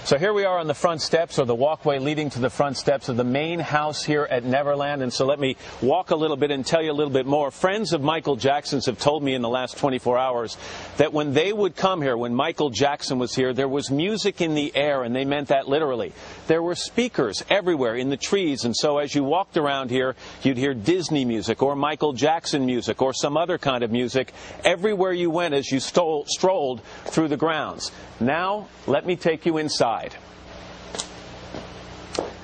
So here we are on the front steps, or the walkway leading to the front steps of the main house here at Neverland. And so let me walk a little bit and tell you a little bit more. Friends of Michael Jackson's have told me in the last 24 hours that when they would come here, when Michael Jackson was here, there was music in the air, and they meant that literally. There were speakers everywhere in the trees, and so as you walked around here, you'd hear Disney music or Michael Jackson music or some other kind of music everywhere you went as you strolled through the grounds. Now, let me take you inside.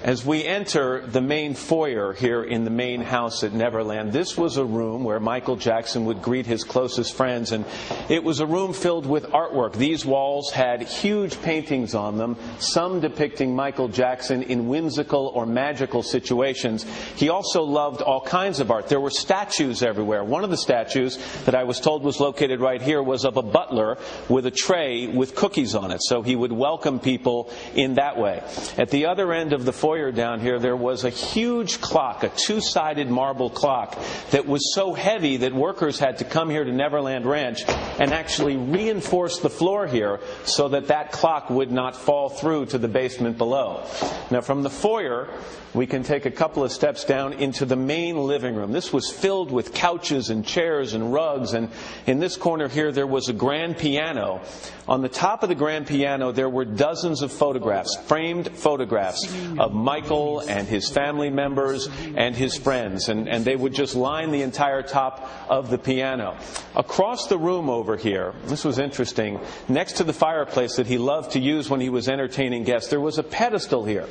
As we enter the main foyer here in the main house at Neverland, this was a room where Michael Jackson would greet his closest friends, and it was a room filled with artwork. These walls had huge paintings on them, some depicting Michael Jackson in whimsical or magical situations. He also loved all kinds of art. There were statues everywhere. One of the statues that I was told was located right here was of a butler with a tray with cookies on it, so he would welcome people in that way. At the other end of the foyer down here, there was a huge clock, a two-sided marble clock that was so heavy that workers had to come here to Neverland Ranch and actually reinforce the floor here so that that clock would not fall through to the basement below. Now, from the foyer, we can take a couple of steps down into the main living room. This was filled with couches and chairs and rugs, and in this corner here there was a grand piano. On the top of the grand piano there were dozens of photographs, framed photographs of Michael and his family members and his friends, and they would just line the entire top of the piano. Across the room over here, this was interesting, next to the fireplace that he loved to use when he was entertaining guests, there was a pedestal here.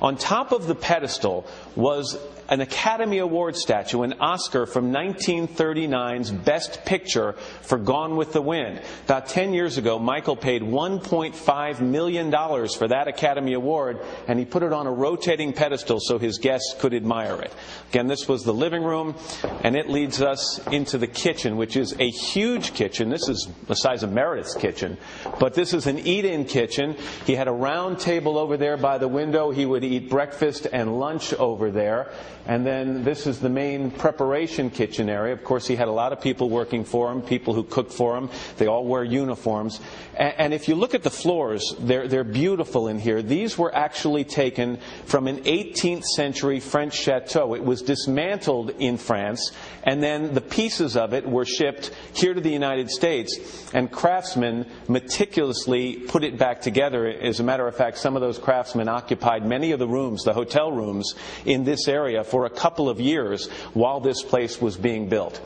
On top of the pedestal was an Academy Award statue, an Oscar from 1939's Best Picture for Gone with the Wind. About 10 years ago, Michael paid $1.5 million for that Academy Award, and he put it on a rotating pedestal so his guests could admire it. Again, this was the living room, and it leads us into the kitchen, which is a huge kitchen. This is the size of Meredith's kitchen, but this is an eat-in kitchen. He had a round table over there by the window. He would eat breakfast and lunch over there. And then this is the main preparation kitchen area. Of course, he had a lot of people working for him, people who cooked for him. They all wear uniforms. And if you look at the floors, they're beautiful in here. These were actually taken from an 18th century French chateau. It was dismantled in France, and then the pieces of it were shipped here to the United States, and craftsmen meticulously put it back together. As a matter of fact, some of those craftsmen occupied many of the rooms, the hotel rooms, in this area for a couple of years while this place was being built.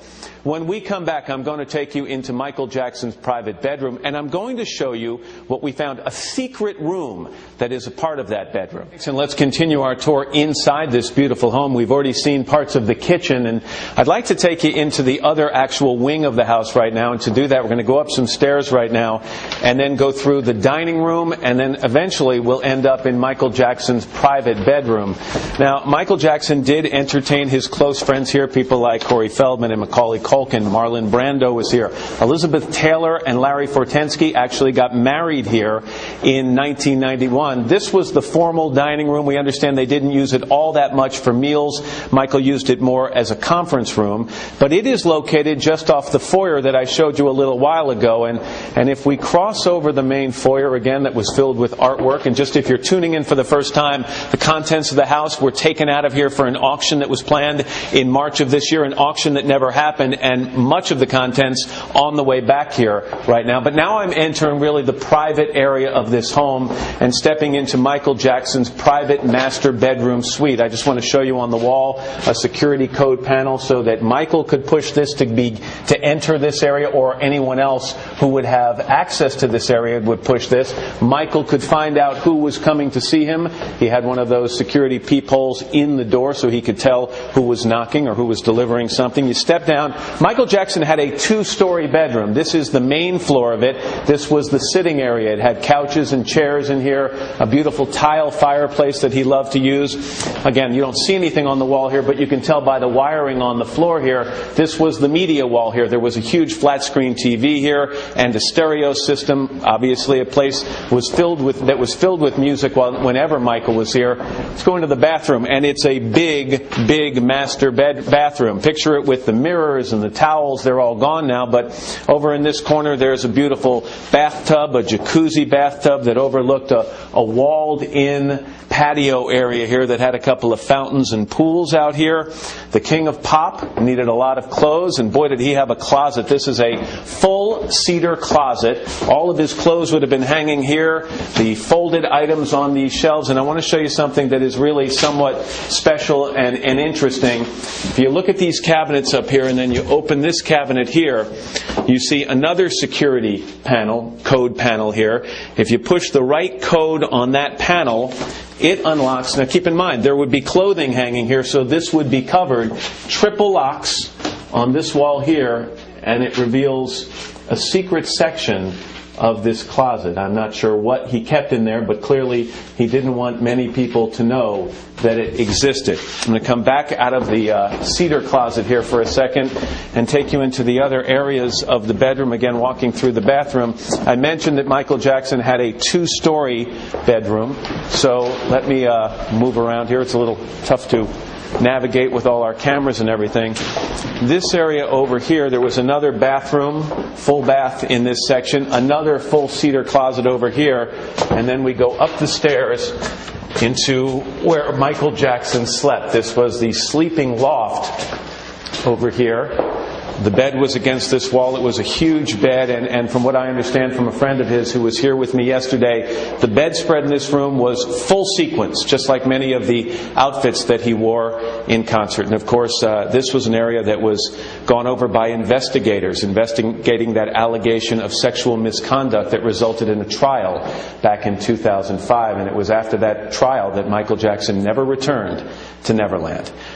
When we come back, I'm going to take you into Michael Jackson's private bedroom, and I'm going to show you what we found, a secret room that is a part of that bedroom. And let's continue our tour inside this beautiful home. We've already seen parts of the kitchen, and I'd like to take you into the other actual wing of the house right now. And to do that, we're going to go up some stairs right now and then go through the dining room, and then eventually we'll end up in Michael Jackson's private bedroom. Now, Michael Jackson did entertain his close friends here, people like Corey Feldman and Macaulay Culkin. Marlon Brando was here. Elizabeth Taylor and Larry Fortensky actually got married here in 1991. This was the formal dining room. We understand they didn't use it all that much for meals. Michael used it more as a conference room. But it is located just off the foyer that I showed you a little while ago. And if we cross over the main foyer again that was filled with artwork, and just if you're tuning in for the first time, the contents of the house were taken out of here for an auction that was planned in March of this year, an auction that never happened, and much of the contents on the way back here right now. But now I'm entering really the private area of this home and stepping into Michael Jackson's private master bedroom suite. I just want to show you on the wall a security code panel so that Michael could push this to enter this area, or anyone else who would have access to this area would push this. Michael could find out who was coming to see him. He had one of those security peepholes in the door so he could tell who was knocking or who was delivering something. You step down. Michael Jackson had a two-story bedroom. This is the main floor of it. This was the sitting area. It had couches and chairs in here, a beautiful tile fireplace that he loved to use. Again, you don't see anything on the wall here, but you can tell by the wiring on the floor here, this was the media wall here. There was a huge flat-screen TV here and a stereo system. Obviously, a place that was filled with music whenever Michael was here. Let's go into the bathroom, and it's a big big master bathroom. Picture it with the mirrors and the towels. They're all gone now, but over in this corner there's a beautiful bathtub, a jacuzzi bathtub that overlooked a walled-in patio area here that had a couple of fountains and pools out here. The king of pop needed a lot of clothes, and boy did he have a closet. This is a full cedar closet. All of his clothes would have been hanging here, the folded items on these shelves, and I want to show you something that is really somewhat special and interesting. If you look at these cabinets up here and then you open this cabinet here, you see another security panel, code panel here. If you push the right code on that panel, it unlocks. Now keep in mind, there would be clothing hanging here, so this would be covered. Triple locks on this wall here, and it reveals a secret section of this closet. I'm not sure what he kept in there, but clearly he didn't want many people to know that it existed. I'm going to come back out of the cedar closet here for a second and take you into the other areas of the bedroom, again walking through the bathroom. I mentioned that Michael Jackson had a 2-story bedroom, so let me move around here. It's a little tough to navigate with all our cameras and everything. This area over here, there was another bathroom, full bath in this section, another full cedar closet over here, and then we go up the stairs into where Michael Jackson slept. This was the sleeping loft over here. The bed was against this wall. It was a huge bed, and from what I understand from a friend of his who was here with me yesterday, the bedspread in this room was full sequins, just like many of the outfits that he wore in concert. And of course, this was an area that was gone over by investigators, investigating that allegation of sexual misconduct that resulted in a trial back in 2005. And it was after that trial that Michael Jackson never returned to Neverland.